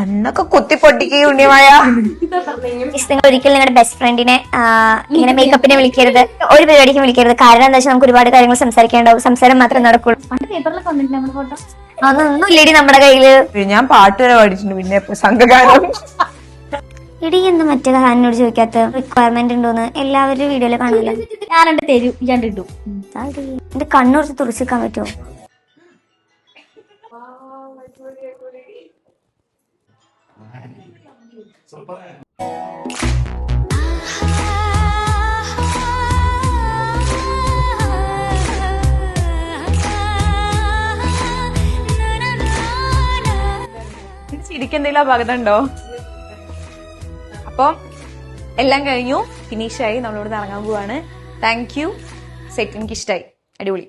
കണ്ണൊക്കെ കുത്തി പൊട്ടിക്കുക ഉണ്ണിമായ. നിങ്ങൾ ഒരിക്കലും നിങ്ങളുടെ ബെസ്റ്റ് ഫ്രണ്ടിനെ ഇങ്ങനെ മേക്കപ്പിനെ വിളിക്കരുത്, ഒരു പരിപാടിക്കും വിളിക്കരുത്. കാരണം എന്താ വെച്ചാൽ നമുക്ക് ഒരുപാട് കാര്യങ്ങൾ സംസാരിക്കേണ്ടാവും. സംസാരം മാത്രമേ നടക്കുള്ളൂ. പണ്ട് പേപ്പറിലൊക്കെ വന്നിട്ടുണ്ട് നമ്മുടെ ഫോട്ടോ. അതൊന്നും ഇല്ലേടി നമ്മുടെ കയ്യില്. ഞാൻ പാട്ട് വരെ പാടിച്ചിട്ടുണ്ട്. പിന്നെ സംഘഗാനം. ഇടി എന്ന് മറ്റേ ഹാനോട് ചോദിക്കാത്ത റിക്വയർമെന്റ് ഉണ്ടോന്ന് എല്ലാവരും വീഡിയോയില് കാണൂല. ഞാൻ രണ്ട് തരും, ഞാൻ ഇട്ടു. എന്റെ കണ്ണുറച്ച് തുറച്ചിക്കാൻ പറ്റുമോ? ചിരിക്കെന്തെങ്കിലും അപകടമുണ്ടോ? അപ്പം എല്ലാം കഴിഞ്ഞു, ഫിനിഷായി. നമ്മളിവിടെ ഇറങ്ങാൻ പോവാണ്. Thank you. സെറ്റ് എനിക്ക് ഇഷ്ടമായി, അടിപൊളി.